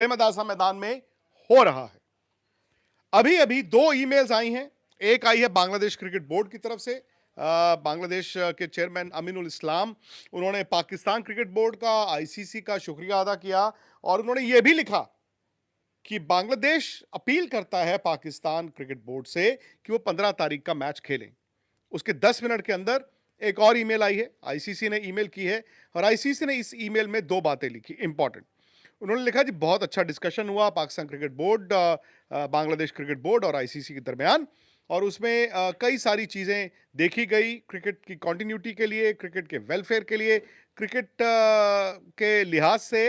प्रेमदासा मैदान में हो रहा है। अभी अभी दो ईमेल्स आई हैं। एक आई है बांग्लादेश क्रिकेट बोर्ड की तरफ से। बांग्लादेश के चेयरमैन अमीनुल इस्लाम, उन्होंने पाकिस्तान क्रिकेट बोर्ड का, आईसीसी का शुक्रिया अदा किया और उन्होंने यह भी लिखा कि बांग्लादेश अपील करता है पाकिस्तान क्रिकेट बोर्ड से कि वो 15 तारीख का मैच खेलें। उसके 10 मिनट के अंदर एक और ईमेल आई है, आईसीसी ने ईमेल की है और आईसीसी ने इस ईमेल में दो बातें लिखी इंपॉर्टेंट। उन्होंने लिखा जी बहुत अच्छा डिस्कशन हुआ Pakistan cricket board, Bangladesh cricket board और आईसीसी के दरमियान, और उसमें कई सारी चीज़ें देखी गई क्रिकेट की कंटिन्यूटी के लिए, क्रिकेट के वेलफेयर के लिए, क्रिकेट के लिहाज से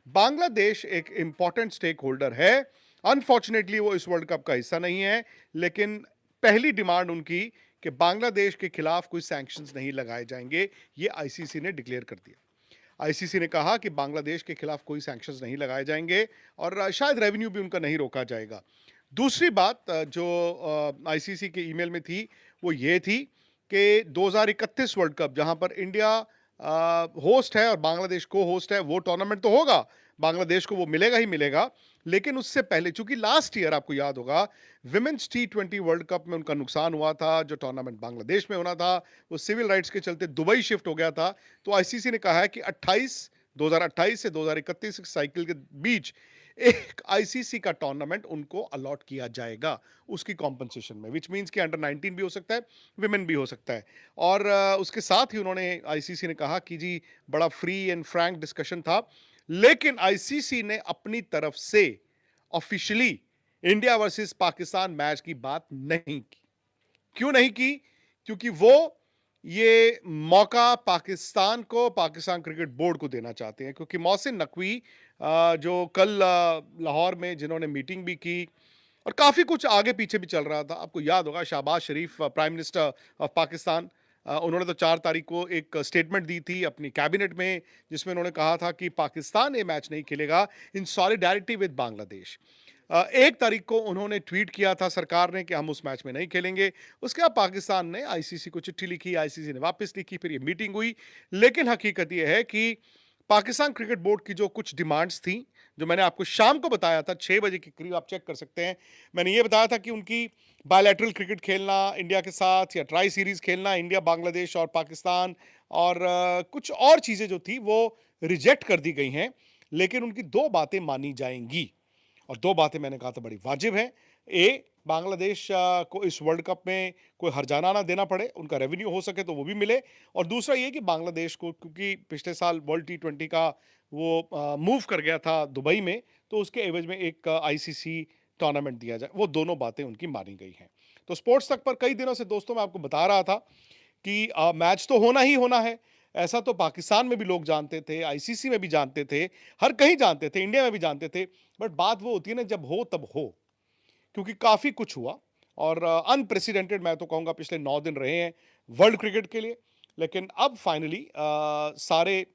बांग्लादेश एक इंपॉर्टेंट स्टेक होल्डर है। अनफॉर्चुनेटली वो इस वर्ल्ड कप का हिस्सा नहीं है, लेकिन पहली डिमांड उनकी कि बांग्लादेश के खिलाफ कोई सैंक्शंस नहीं लगाए जाएंगे, ये आईसीसी ने डिक्लेयर कर दिया। आईसीसी ने कहा कि बांग्लादेश के खिलाफ कोई सैंक्शंस नहीं लगाए जाएंगे और शायद रेवेन्यू भी उनका नहीं रोका जाएगा। दूसरी बात जो आईसीसी के ईमेल में थी वो ये थी कि 2031 वर्ल्ड कप जहां पर इंडिया होस्ट है और बांग्लादेश को होस्ट है, वो टूर्नामेंट तो होगा, बांग्लादेश को वो मिलेगा ही मिलेगा, लेकिन उससे पहले चूंकि लास्ट ईयर आपको याद होगा विमेंस T20 वर्ल्ड कप में उनका नुकसान हुआ था, जो टूर्नामेंट बांग्लादेश में होना था वो सिविल राइट्स के चलते दुबई शिफ्ट हो गया था। तो आईसीसी ने कहा है कि 2028 से 2031 साइकिल के बीच एक आईसीसी का टूर्नामेंट उनको अलॉट किया जाएगा उसकी कॉम्पनसेशन में, विच मींस कि अंडर 19 भी हो सकता है, विमेन भी हो सकता है। और उसके साथ ही उन्होंने आईसीसी ने कहा कि जी बड़ा फ्री एंड फ्रैंक डिस्कशन था, लेकिन आईसीसी ने अपनी तरफ से officially India versus Pakistan match की बात नहीं की। क्यों नहीं की? क्योंकि वो ये मौका पाकिस्तान को, पाकिस्तान क्रिकेट बोर्ड को देना चाहते हैं, क्योंकि मोहसिन नकवी जो कल लाहौर में जिन्होंने मीटिंग भी की और काफी कुछ आगे पीछे भी चल रहा था, आपको याद होगा शहबाज शरीफ प्राइम मिनिस्टर ऑफ पाकिस्तान, उन्होंने तो 4 तारीख को एक स्टेटमेंट दी थी अपनी कैबिनेट में जिसमें उन्होंने कहा था कि पाकिस्तान ये मैच नहीं खेलेगा इन सॉलिडारिटी विद बांग्लादेश। 1 तारीख को उन्होंने ट्वीट किया था सरकार ने कि हम उस मैच में नहीं खेलेंगे। उसके बाद पाकिस्तान ने आईसीसी को चिट्ठी लिखी, आईसीसी ने वापस लिखी, फिर ये मीटिंग हुई। लेकिन हकीकत यह है कि पाकिस्तान क्रिकेट बोर्ड की जो कुछ डिमांड्स थी, जो मैंने आपको शाम को बताया था 6 बजे के करीब, आप चेक कर सकते हैं, मैंने ये बताया था कि उनकी बायलैटरल क्रिकेट खेलना इंडिया के साथ या ट्राई सीरीज खेलना इंडिया, बांग्लादेश और पाकिस्तान, और कुछ और चीजें जो थी वो रिजेक्ट कर दी गई हैं, लेकिन उनकी दो बातें मानी जाएंगी और दो बातें मैंने कहा था बड़ी वाजिब है। ए, बांग्लादेश को इस वर्ल्ड कप में कोई हर्जाना ना देना पड़े, उनका रेवेन्यू हो सके तो वो भी मिले, और दूसरा ये कि बांग्लादेश को, क्योंकि पिछले साल वर्ल्ड T20 का वो मूव कर गया था दुबई में, तो उसके एवज में एक आईसीसी टूर्नामेंट दिया जाए, वो दोनों बातें उनकी मानी गई हैं। तो स्पोर्ट्स तक पर कई दिनों से दोस्तों मैं आपको बता रहा था कि मैच तो होना ही होना है। ऐसा तो पाकिस्तान में भी लोग जानते थे, आईसीसी में भी जानते थे, हर कहीं जानते थे, इंडिया में भी जानते थे, बट बात वो होती है ना जब हो तब हो, क्योंकि काफी कुछ हुआ और अनप्रेसिडेंटेड मैं तो कहूंगा पिछले 9 दिन रहे हैं वर्ल्ड क्रिकेट के लिए। लेकिन अब फाइनली सारे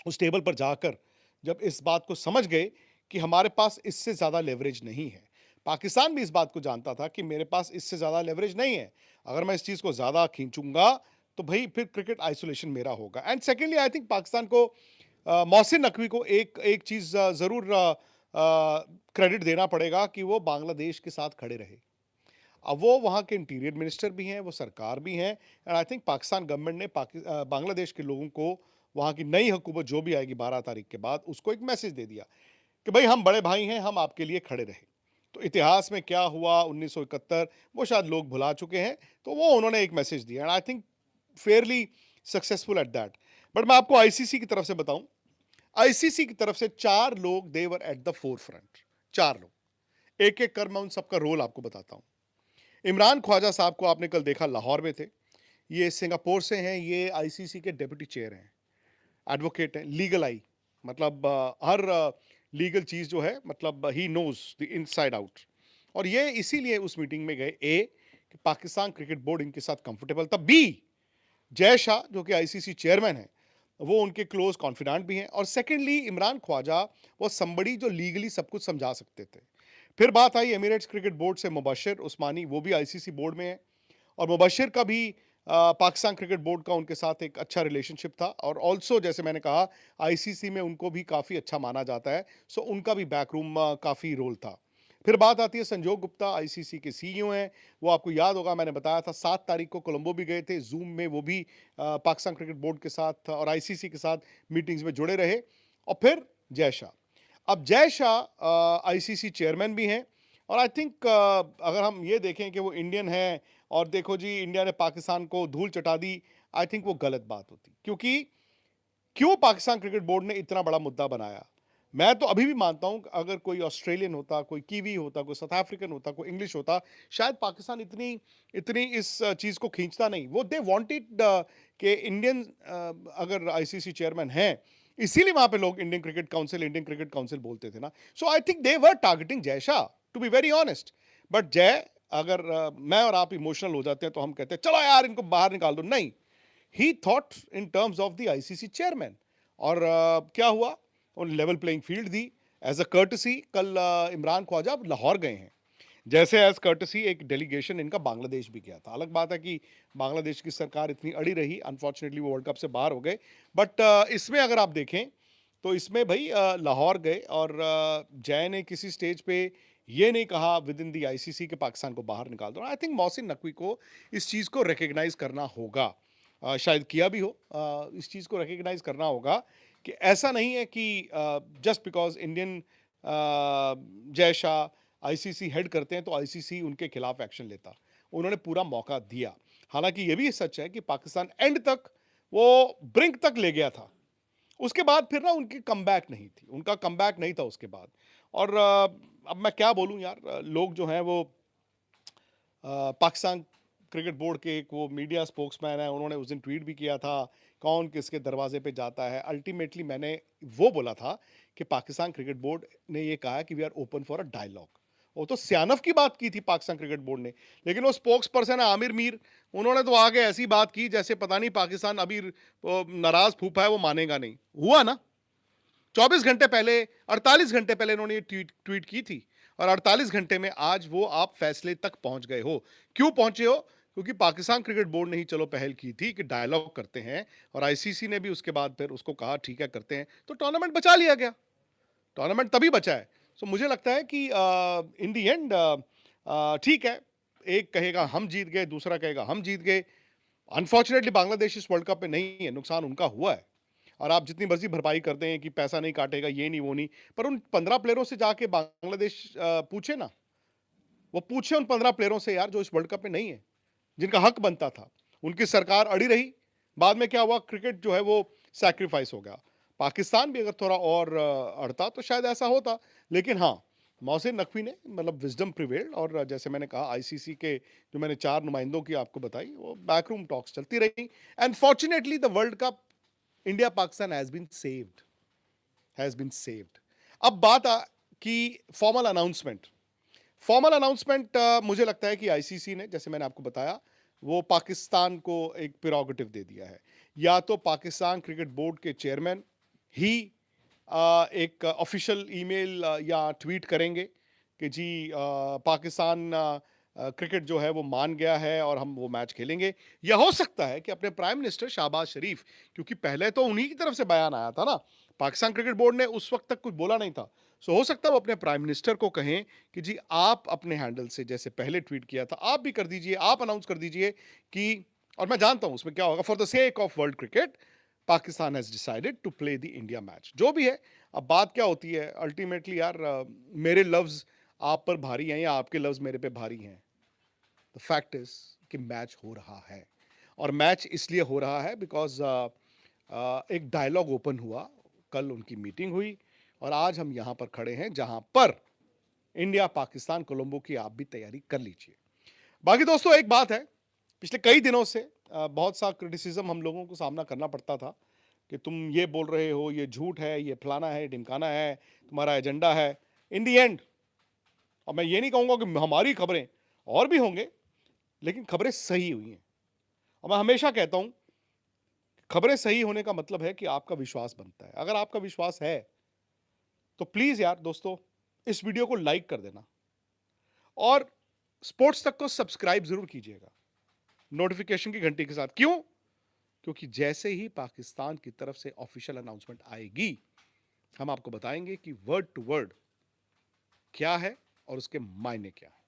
उस टेबल पर जाकर जब इस बात को समझ गए कि हमारे पास इससे ज्यादा लेवरेज नहीं है, पाकिस्तान भी इस बात को जानता था कि मेरे पास इससे ज्यादा लेवरेज नहीं है, अगर मैं इस चीज को ज्यादा खींचूंगा तो भाई फिर क्रिकेट आइसोलेशन मेरा होगा। And secondly I think Pakistan को मोहसिन नकवी को एक एक चीज जरूर क्रेडिट देना पड़ेगा कि वो बांग्लादेश के साथ खड़े रहे। अब वो वहाँ के इंटीरियर मिनिस्टर भी हैं, वो सरकार भी हैं, and I think Pakistan government ने बांग्लादेश के लोगों को, वहाँ की नई हुकूमत जो भी आएगी 12 तारीख के बाद, उसको एक मैसेज दे दिया कि भाई हम बड़े भाई हैं, हम आपके लिए खड़े रहे। तो इतिहास में क्या हुआ 1971 वो शायद लोग भुला चुके हैं, तो वो उन्होंने एक मैसेज दिया and I think Fairlie successful at that. But मैं आपको आईसीसी की तरफ से बताऊं, आईसीसी की तरफ से 4 लोग they were at the forefront, 4 लोग, एक एक कर मैं उन सबका रोल आपको बताता हूं। इमरान ख्वाजा साहब को आपने कल देखा लाहौर में थे, ये सिंगापुर से हैं, ये आईसीसी के डेप्यूटी चेयर हैं, एडवोकेट हैं, लीगल आई, मतलब हर लीगल चीज जो है, मतलब ही नोज द इनसाइड आउट। और ये इसीलिए उस मीटिंग में गए, ए कि पाकिस्तान क्रिकेट बोर्ड इनके साथ कंफर्टेबल था, बी जय शाह जो कि आईसीसी चेयरमैन है वो उनके क्लोज कॉन्फिडेंट भी हैं, और सेकेंडली इमरान ख्वाजा वो समबड़ी जो लीगली सब कुछ समझा सकते थे। फिर बात आई एमिरेट्स क्रिकेट बोर्ड से मुबशिर उस्मानी, वो भी आईसीसी बोर्ड में है, और मुबशिर का भी पाकिस्तान क्रिकेट बोर्ड का उनके साथ एक अच्छा रिलेशनशिप था और ऑल्सो जैसे मैंने कहा आईसीसी में उनको भी काफ़ी अच्छा माना जाता है, सो उनका भी बैकरूम काफ़ी रोल था। फिर बात आती है संजोग गुप्ता आईसीसी के सीईओ हैं, वो आपको याद होगा मैंने बताया था 7 तारीख को कोलंबो भी गए थे, जूम में वो भी पाकिस्तान क्रिकेट बोर्ड के साथ और आईसीसी के साथ मीटिंग्स में जुड़े रहे। और फिर जय शाह। अब जय शाह आईसीसी चेयरमैन भी हैं और आई थिंक अगर हम ये देखें कि वो इंडियन है और देखो जी इंडिया ने पाकिस्तान को धूल चटा दी, आई थिंक वो गलत बात होती क्योंकि क्यों पाकिस्तान क्रिकेट बोर्ड ने इतना बड़ा मुद्दा बनाया। मैं तो अभी भी मानता हूं कि अगर कोई ऑस्ट्रेलियन होता, कोई कीवी होता, कोई साउथ अफ्रीकन होता, कोई इंग्लिश होता, शायद पाकिस्तान इतनी इतनी इस चीज को खींचता नहीं। वो दे वांटेड कि इंडियन अगर आईसीसी चेयरमैन है, इसीलिए वहां पे लोग इंडियन क्रिकेट काउंसिल बोलते थे ना। सो I think they were targeting Jay Shah, to be very honest. But Jay, अगर मैं और आप इमोशनल हो जाते हैं तो हम कहते हैं चलो यार इनको बाहर निकाल दो, नहीं। He thought in terms of the ICC chairman. और क्या हुआ, उन लेवल प्लेइंग फील्ड दी एज अ कर्टसी। कल इमरान ख्वाजा अब लाहौर गए हैं, जैसे एज कर्टसी एक डेलीगेशन इनका बांग्लादेश भी गया था। अलग बात है कि बांग्लादेश की सरकार इतनी अड़ी रही, अनफॉर्चुनेटली वो वर्ल्ड कप से बाहर हो गए। बट इसमें अगर आप देखें तो इसमें भाई लाहौर गए और जय ने किसी स्टेज पे ये नहीं कहा विद इन दी आईसीसी के पाकिस्तान को बाहर निकाल दो। आई थिंक मोहसिन नकवी को इस चीज़ को रिकग्नाइज करना होगा, शायद किया भी हो। इस चीज़ को रिकग्नाइज करना होगा कि ऐसा नहीं है कि just because Indian Jay Shah ICC head करते हैं तो आईसीसी उनके खिलाफ एक्शन लेता। उन्होंने पूरा मौका दिया। हालांकि ये भी सच है कि पाकिस्तान एंड तक वो ब्रिंक तक ले गया था, उसके बाद फिर ना उनकी कमबैक नहीं थी, उनका कमबैक नहीं था उसके बाद। और अब मैं क्या बोलूं यार, लोग जो हैं वो पाकिस्तान क्रिकेट बोर्ड के एक वो मीडिया स्पोक्समैन है, उन्होंने उस दिन ट्वीट भी किया था कौन किसके दरवाजे पे जाता है। अल्टीमेटली मैंने वो बोला था कि पाकिस्तान क्रिकेट बोर्ड ने ये कहा कि we are open for a dialogue. वो तो सियानफ की बात की थी पाकिस्तान क्रिकेट बोर्ड ने, लेकिन वो स्पोक्स पर्सन है आमिर मीर, उन्होंने तो आगे ऐसी बात की जैसे पता नहीं पाकिस्तान अभी नाराज फूफा है वो मानेगा नहीं। हुआ ना, 24 घंटे पहले, 48 घंटे पहले इन्होंने ये ट्वीट की थी और 48 घंटे में आज वो आप फैसले तक पहुंच गए हो। क्यों पहुंचे हो? क्योंकि पाकिस्तान क्रिकेट बोर्ड ने ही चलो पहल की थी कि डायलॉग करते हैं और आईसीसी ने भी उसके बाद फिर उसको कहा ठीक है करते हैं, तो टूर्नामेंट बचा लिया गया। टूर्नामेंट तभी बचा है। सो मुझे लगता है कि इन दी एंड ठीक है, एक कहेगा हम जीत गए, दूसरा कहेगा हम जीत गए। अनफॉर्चुनेटली बांग्लादेश इस वर्ल्ड कप में नहीं है, नुकसान उनका हुआ है। और आप जितनी मर्जी भरपाई करते हैं कि पैसा नहीं काटेगा, ये नहीं वो नहीं, पर उन 15 प्लेयरों से जाके बांग्लादेश पूछे ना, वो पूछे उन 15 प्लेयरों से यार जो इस वर्ल्ड कप में नहीं है, जिनका हक बनता था। उनकी सरकार अड़ी रही, बाद में क्या हुआ, क्रिकेट जो है वो सैक्रिफाइस हो गया। पाकिस्तान भी अगर थोड़ा और अड़ता तो शायद ऐसा होता। लेकिन हाँ, मोहसिन नकवी ने मतलब विजडम प्रिवेल्ड और जैसे मैंने कहा आईसीसी के जो मैंने 4 नुमाइंदों की आपको बताई वो बैकरूम टॉक्स चलती रही and fortunately the world cup India Pakistan has been saved. अब बात की फॉर्मल अनाउंसमेंट मुझे लगता है कि आईसीसी ने, जैसे मैंने आपको बताया, वो पाकिस्तान को एक प्रेरोगेटिव दे दिया है। या तो पाकिस्तान क्रिकेट बोर्ड के चेयरमैन ही एक ऑफिशियल ईमेल या ट्वीट करेंगे कि जी पाकिस्तान क्रिकेट जो है वो मान गया है और हम वो मैच खेलेंगे। या हो सकता है कि अपने प्राइम मिनिस्टर शहबाज शरीफ, क्योंकि पहले तो उन्हीं की तरफ से बयान आया था ना, पाकिस्तान क्रिकेट बोर्ड ने उस वक्त तक कुछ बोला नहीं था। सो हो सकता है वो अपने प्राइम मिनिस्टर को कहें कि जी आप अपने हैंडल से जैसे पहले ट्वीट किया था आप भी कर दीजिए, आप अनाउंस कर दीजिए कि, और मैं जानता हूं उसमें क्या होगा, for the sake of world cricket Pakistan has decided to play the India match. जो भी है, अब बात क्या होती है अल्टीमेटली यार, मेरे लफ्ज आप पर भारी हैं या आपके लफ्ज मेरे पे भारी हैं। द फैक्ट इज कि मैच हो रहा है और मैच इसलिए हो रहा है बिकॉज एक डायलॉग ओपन हुआ, कल उनकी मीटिंग हुई और आज हम यहां पर खड़े हैं जहां पर इंडिया पाकिस्तान कोलंबो की आप भी तैयारी कर लीजिए। बाकी दोस्तों एक बात है, पिछले कई दिनों से बहुत सा क्रिटिसिज्म हम लोगों को सामना करना पड़ता था कि तुम ये बोल रहे हो, ये झूठ है, ये फलाना है, ढिमकाना है, तुम्हारा एजेंडा है। इन दी एंड, और मैं ये नहीं कहूंगा कि हमारी खबरें, और भी होंगे, लेकिन खबरें सही हुई हैं। और मैं हमेशा कहता हूं खबरें सही होने का मतलब है कि आपका विश्वास बनता है। अगर आपका विश्वास है तो प्लीज यार दोस्तों इस वीडियो को लाइक कर देना और स्पोर्ट्स तक को सब्सक्राइब जरूर कीजिएगा। नोटिफिकेशन की घंटी के साथ। क्यों? क्योंकि जैसे ही पाकिस्तान की तरफ से ऑफिशियल अनाउंसमेंट आएगी, हम आपको बताएंगे कि वर्ड टू वर्ड क्या है और उसके मायने क्या है।